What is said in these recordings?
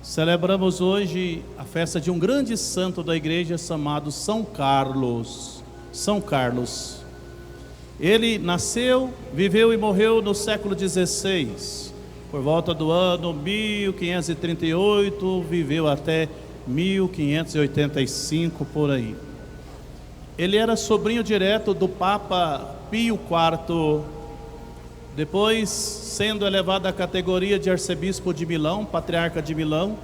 Celebramos hoje a festa de um grande santo da igreja chamado São Carlos. São Carlos. Ele nasceu, viveu e morreu no século XVI. Por volta do ano 1538, viveu até 1585 por aí. Ele era sobrinho direto do Papa Pio IV. Depois, sendo elevado à categoria de arcebispo de Milão, patriarca de Milão,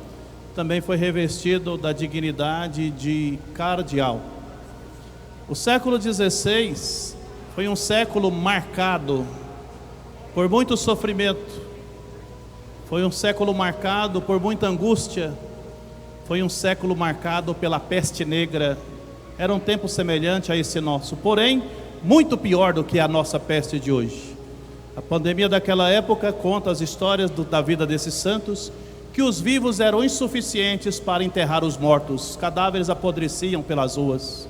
também foi revestido da dignidade de cardeal. O século XVI foi um século marcado por muito sofrimento, foi um século marcado por muita angústia, foi um século marcado pela peste negra. Era um tempo semelhante a esse nosso, porém, muito pior do que a nossa peste de hoje. A pandemia daquela época conta as histórias da vida desses santos, que os vivos eram insuficientes para enterrar os mortos, os cadáveres apodreciam pelas ruas.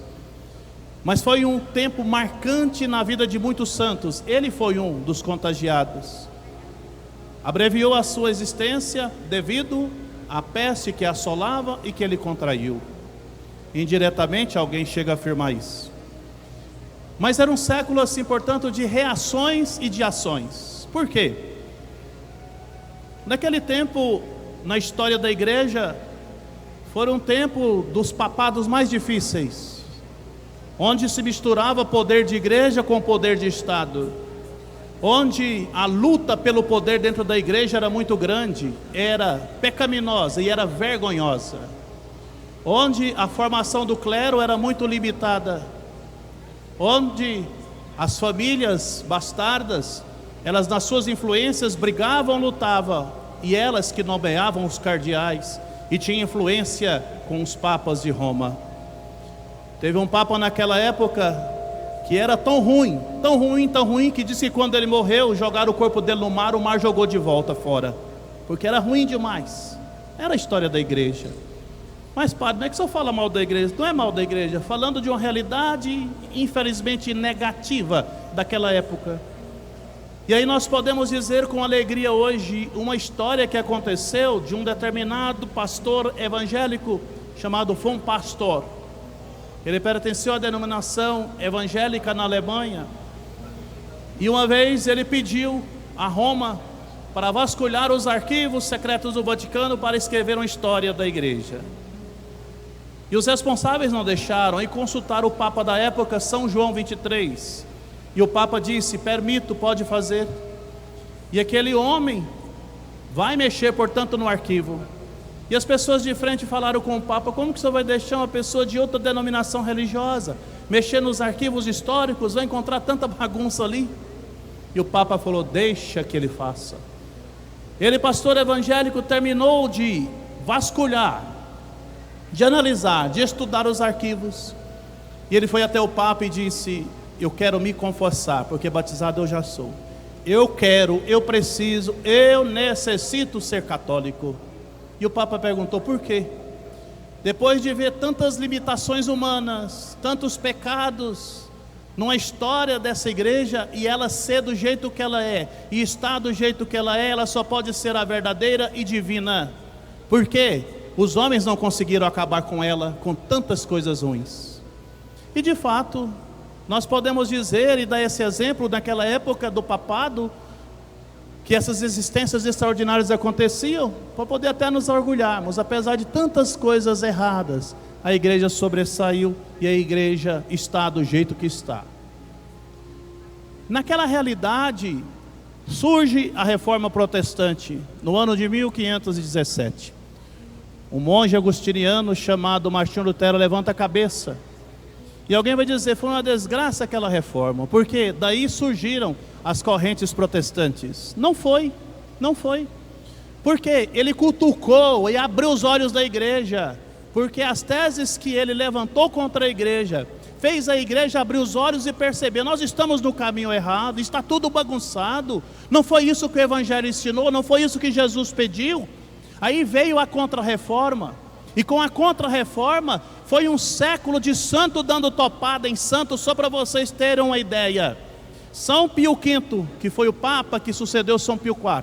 Mas foi um tempo marcante na vida de muitos santos. Ele foi um dos contagiados. Abreviou a sua existência devido à peste que assolava e que ele contraiu. Indiretamente alguém chega a afirmar isso. Mas era um século assim, portanto, de reações e de ações. Por quê? Naquele tempo, na história da igreja, foi um tempo dos papados mais difíceis, onde se misturava poder de igreja com poder de Estado, onde a luta pelo poder dentro da igreja era muito grande, era pecaminosa e era vergonhosa, onde a formação do clero era muito limitada, onde as famílias bastardas, elas nas suas influências brigavam, lutavam, e elas que nomeavam os cardeais e tinham influência com os papas de Roma. Teve um papa naquela época que era tão ruim, que disse que quando ele morreu, jogaram o corpo dele no mar, o mar jogou de volta fora, porque era ruim demais. Era a história da igreja. Mas padre, não é que só fala mal da igreja, não é mal da igreja, falando de uma realidade infelizmente negativa daquela época. E aí nós podemos dizer com alegria hoje uma história que aconteceu de um determinado pastor evangélico chamado von Pastor. Ele pertenceu à denominação evangélica na Alemanha, e uma vez ele pediu a Roma para vasculhar os arquivos secretos do Vaticano para escrever uma história da igreja. E os responsáveis não deixaram e consultaram o Papa da época, São João 23. E o Papa disse: permito, pode fazer. E aquele homem vai mexer, portanto, no arquivo. E as pessoas de frente falaram com o Papa: como que o senhor vai deixar uma pessoa de outra denominação religiosa mexer nos arquivos históricos? Vai encontrar tanta bagunça ali. E o Papa falou: deixa que ele faça. Ele, pastor evangélico, terminou de vasculhar, de analisar, de estudar os arquivos, e ele foi até o Papa e disse: eu quero me confessar, porque batizado eu já sou, eu quero, eu preciso, eu necessito ser católico. E o Papa perguntou: por quê? Depois de ver tantas limitações humanas, tantos pecados numa história dessa igreja, e ela ser do jeito que ela é, e estar do jeito que ela só pode ser a verdadeira e divina. Por quê? Os homens não conseguiram acabar com ela, com tantas coisas ruins. E de fato, nós podemos dizer e dar esse exemplo naquela época do papado, que essas existências extraordinárias aconteciam, para poder até nos orgulharmos. Apesar de tantas coisas erradas, a igreja sobressaiu e a igreja está do jeito que está. Naquela realidade, surge a reforma protestante, no ano de 1517. Um monge agostiniano chamado Martinho Lutero levanta a cabeça. E alguém vai dizer: foi uma desgraça aquela reforma, porque daí surgiram as correntes protestantes. Não foi, não foi. Porque ele cutucou e abriu os olhos da igreja. Porque as teses que ele levantou contra a igreja fez a igreja abrir os olhos e perceber: nós estamos no caminho errado, está tudo bagunçado. Não foi isso que o evangelho ensinou, não foi isso que Jesus pediu. Aí veio a contra-reforma, e com a contra-reforma foi um século de santo dando topada em santo. Só para vocês terem uma ideia, São Pio V, que foi o Papa que sucedeu São Pio IV,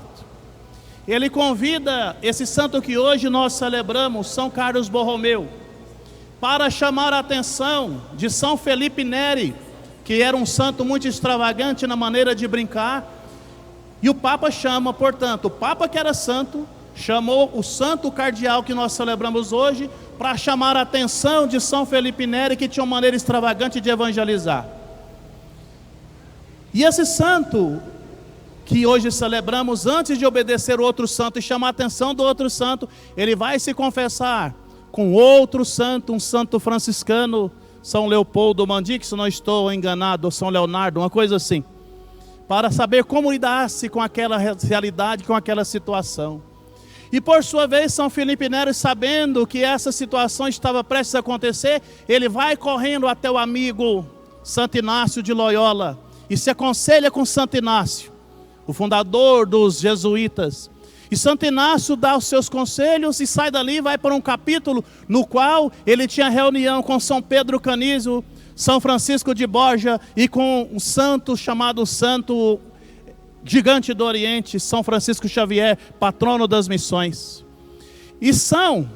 ele convida esse santo que hoje nós celebramos, São Carlos Borromeu, para chamar a atenção de São Felipe Neri, que era um santo muito extravagante na maneira de brincar. E o Papa chama, portanto, o Papa que era santo, chamou o santo cardeal que nós celebramos hoje, para chamar a atenção de São Felipe Neri, que tinha uma maneira extravagante de evangelizar. E esse santo que hoje celebramos, antes de obedecer o outro santo e chamar a atenção do outro santo, ele vai se confessar com outro santo, um santo franciscano, São Leopoldo Mandique, se não estou enganado, ou São Leonardo, uma coisa assim, para saber como lidar-se com aquela realidade, com aquela situação. E por sua vez, São Felipe Neri, sabendo que essa situação estava prestes a acontecer, ele vai correndo até o amigo Santo Inácio de Loyola e se aconselha com Santo Inácio, o fundador dos jesuítas. E Santo Inácio dá os seus conselhos e sai dali e vai para um capítulo no qual ele tinha reunião com São Pedro Canísio, São Francisco de Borja e com um santo chamado Santo Gigante do Oriente, São Francisco Xavier, patrono das missões. E São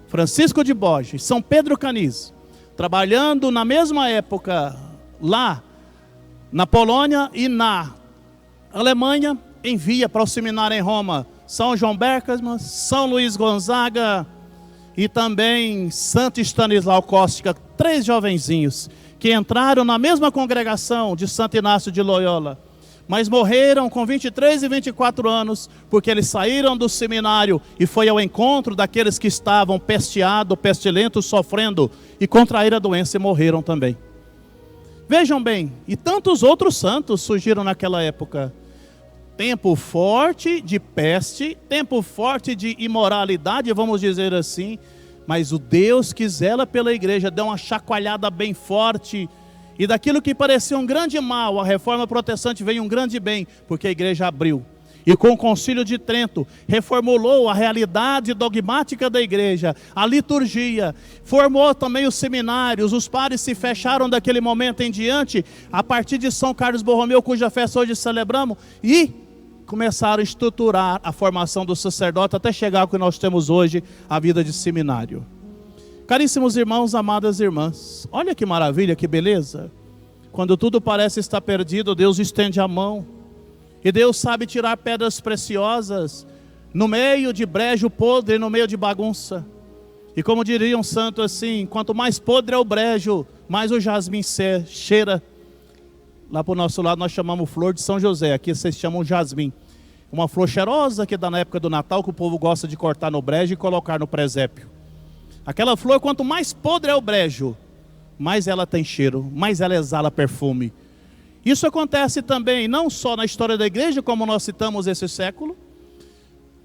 Francisco de Borja e São Pedro Canísio, trabalhando na mesma época lá na Polônia e na Alemanha, envia para o seminário em Roma São João Bercasman, São Luís Gonzaga e também Santo Stanislau Kostka, 3 jovenzinhos que entraram na mesma congregação de Santo Inácio de Loyola, mas morreram com 23 e 24 anos, porque eles saíram do seminário e foi ao encontro daqueles que estavam pesteados, pestilentos, sofrendo e contraíram a doença e morreram também. Vejam bem, e tantos outros santos surgiram naquela época. Tempo forte de peste, tempo forte de imoralidade, vamos dizer assim, mas o Deus que zela pela igreja deu uma chacoalhada bem forte, e daquilo que parecia um grande mal, a reforma protestante veio um grande bem, porque a igreja abriu. E com o Concílio de Trento, reformulou a realidade dogmática da igreja, a liturgia, formou também os seminários, os padres se fecharam daquele momento em diante, a partir de São Carlos Borromeu, cuja festa hoje celebramos, e começaram a estruturar a formação do sacerdote, até chegar ao que nós temos hoje, a vida de seminário. Caríssimos irmãos, amadas irmãs, olha que maravilha, que beleza. Quando tudo parece estar perdido, Deus estende a mão. E Deus sabe tirar pedras preciosas no meio de brejo podre, no meio de bagunça. E como diria um santo assim, quanto mais podre é o brejo, mais o jasmim cheira. Lá para o nosso lado nós chamamos flor de São José, aqui vocês chamam jasmim. Uma flor cheirosa que dá na época do Natal, que o povo gosta de cortar no brejo e colocar no presépio. Aquela flor, quanto mais podre é o brejo, mais ela tem cheiro, mais ela exala perfume. Isso acontece também, não só na história da igreja, como nós citamos esse século,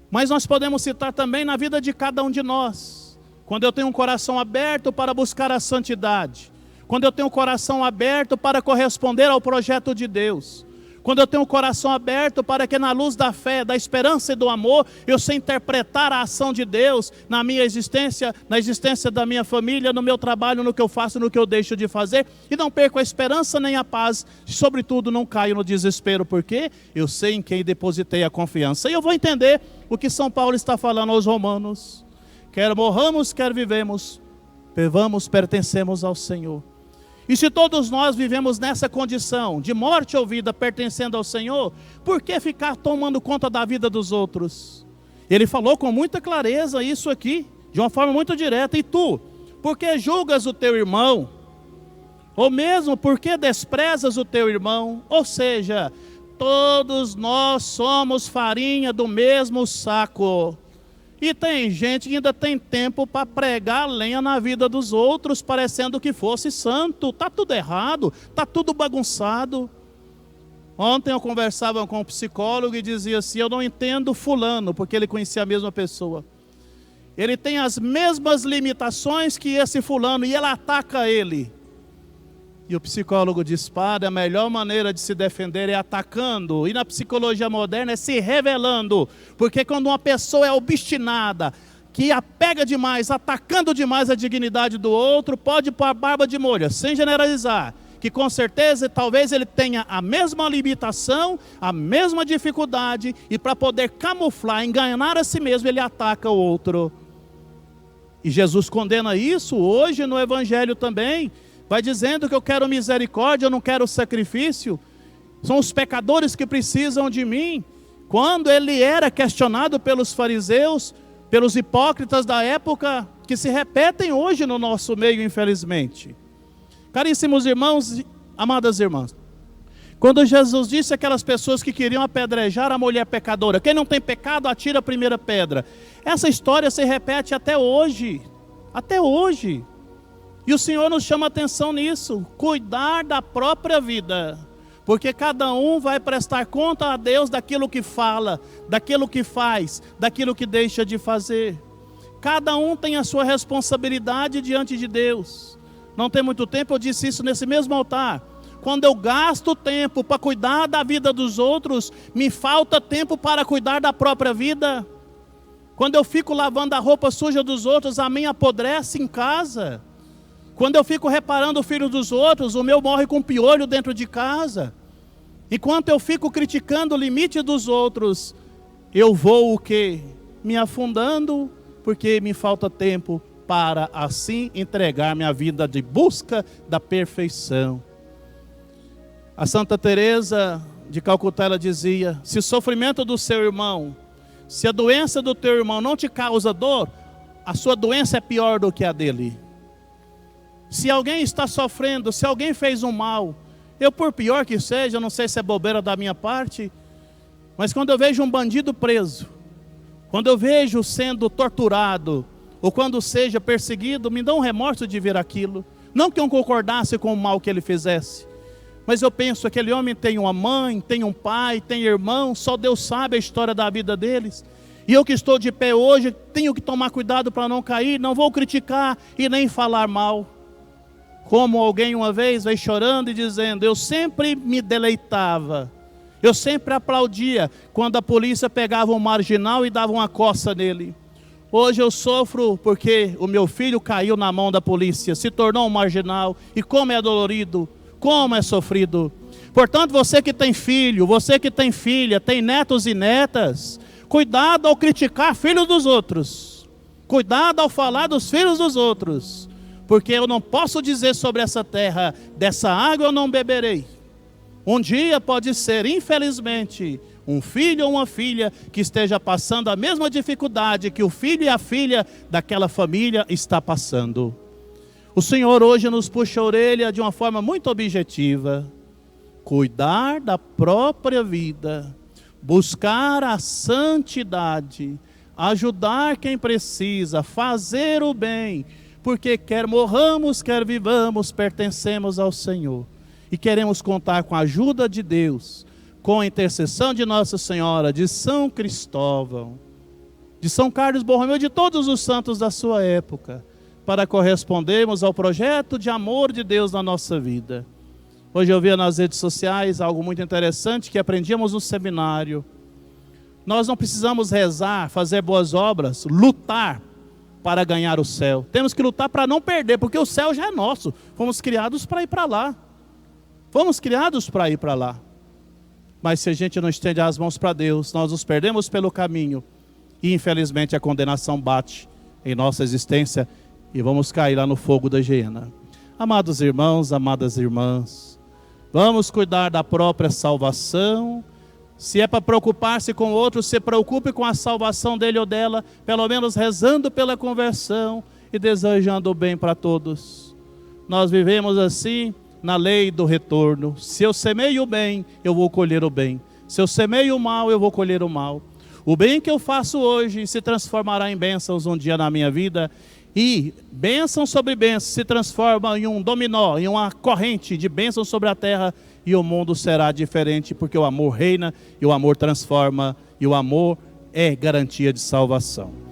mas nós podemos citar também na vida de cada um de nós. Quando eu tenho um coração aberto para buscar a santidade, quando eu tenho um coração aberto para corresponder ao projeto de Deus, quando eu tenho um coração aberto para que na luz da fé, da esperança e do amor, eu sei interpretar a ação de Deus na minha existência, na existência da minha família, no meu trabalho, no que eu faço, no que eu deixo de fazer, e não perco a esperança nem a paz, e sobretudo não caio no desespero, porque eu sei em quem depositei a confiança. E eu vou entender o que São Paulo está falando aos romanos: quer morramos, quer vivemos, pertencemos ao Senhor. E se todos nós vivemos nessa condição, de morte ou vida, pertencendo ao Senhor, por que ficar tomando conta da vida dos outros? Ele falou com muita clareza isso aqui, de uma forma muito direta. E tu, por que julgas o teu irmão? Ou mesmo, por que desprezas o teu irmão? Ou seja, todos nós somos farinha do mesmo saco. E tem gente que ainda tem tempo para pregar lenha na vida dos outros, parecendo que fosse santo. Está tudo errado, está tudo bagunçado. Ontem eu conversava com um psicólogo e dizia assim: eu não entendo fulano, porque ele conhecia a mesma pessoa. Ele tem as mesmas limitações que esse fulano e ela ataca ele. E o psicólogo diz: padre, a melhor maneira de se defender é atacando. E na psicologia moderna é se revelando. Porque quando uma pessoa é obstinada, que apega demais, atacando demais a dignidade do outro, pode pôr a barba de molho, sem generalizar. que com certeza talvez ele tenha a mesma limitação, a mesma dificuldade, e para poder camuflar, enganar a si mesmo, ele ataca o outro. E Jesus condena isso hoje no Evangelho também, vai dizendo que eu quero misericórdia, eu não quero sacrifício, são os pecadores que precisam de mim. Quando ele era questionado pelos fariseus, pelos hipócritas da época, que se repetem hoje no nosso meio, infelizmente. Caríssimos irmãos, amadas irmãs, quando Jesus disse àquelas pessoas que queriam apedrejar a mulher pecadora, quem não tem pecado, atira a primeira pedra. Essa história se repete até hoje, e o Senhor nos chama a atenção nisso, cuidar da própria vida, porque cada um vai prestar conta a Deus daquilo que fala, daquilo que faz, daquilo que deixa de fazer. Cada um tem a sua responsabilidade diante de Deus. Não tem muito tempo eu disse isso nesse mesmo altar. Quando eu gasto tempo para cuidar da vida dos outros, me falta tempo para cuidar da própria vida. Quando eu fico lavando a roupa suja dos outros, a minha apodrece em casa. Quando eu fico reparando o filho dos outros, o meu morre com piolho dentro de casa. Enquanto eu fico criticando o limite dos outros, eu vou o quê? Me afundando, porque me falta tempo para assim entregar minha vida de busca da perfeição. A Santa Teresa de Calcutá, ela dizia: se o sofrimento do seu irmão, se a doença do teu irmão não te causa dor, a sua doença é pior do que a dele. Se alguém está sofrendo, se alguém fez um mal, eu, por pior que seja, não sei se é bobeira da minha parte, mas quando eu vejo um bandido preso, quando eu vejo sendo torturado, ou quando seja perseguido, me dá um remorso de ver aquilo. Não que eu concordasse com o mal que ele fizesse, mas eu penso, aquele homem tem uma mãe, tem um pai, tem irmão, só Deus sabe a história da vida deles. E eu que estou de pé hoje, tenho que tomar cuidado para não cair, não vou criticar e nem falar mal. Como alguém uma vez veio chorando e dizendo: eu sempre me deleitava, eu sempre aplaudia quando a polícia pegava um marginal e dava uma coça nele. Hoje eu sofro porque o meu filho caiu na mão da polícia, se tornou um marginal, e como é dolorido, como é sofrido. Portanto, você que tem filho, você que tem filha, tem netos e netas, cuidado ao criticar filhos dos outros, cuidado ao falar dos filhos dos outros, porque eu não posso dizer sobre essa terra: dessa água eu não beberei. Um dia pode ser, infelizmente, um filho ou uma filha que esteja passando a mesma dificuldade que o filho e a filha daquela família está passando. O Senhor hoje nos puxa a orelha de uma forma muito objetiva: cuidar da própria vida, buscar a santidade, ajudar quem precisa, fazer o bem, porque quer morramos, quer vivamos, pertencemos ao Senhor. E queremos contar com a ajuda de Deus, com a intercessão de Nossa Senhora, de São Cristóvão, de São Carlos Borromeu, de todos os santos da sua época, para correspondermos ao projeto de amor de Deus na nossa vida. Hoje eu vi nas redes sociais algo muito interessante que aprendíamos no seminário. Nós não precisamos rezar, fazer boas obras, lutar para ganhar o céu. Temos que lutar para não perder, porque o céu já é nosso. Fomos criados para ir para lá. Fomos criados para ir para lá. Mas se a gente não estende as mãos para Deus, nós nos perdemos pelo caminho. E infelizmente a condenação bate em nossa existência e vamos cair lá no fogo da hiena. Amados irmãos, amadas irmãs, vamos cuidar da própria salvação. Se é para preocupar-se com o outro, se preocupe com a salvação dele ou dela, pelo menos rezando pela conversão e desejando o bem para todos. Nós vivemos assim na lei do retorno. Se eu semeio o bem, eu vou colher o bem. Se eu semeio o mal, eu vou colher o mal. O bem que eu faço hoje se transformará em bênçãos um dia na minha vida, e bênção sobre bênção se transforma em um dominó, em uma corrente de bênçãos sobre a terra, e o mundo será diferente, porque o amor reina, e o amor transforma, e o amor é garantia de salvação.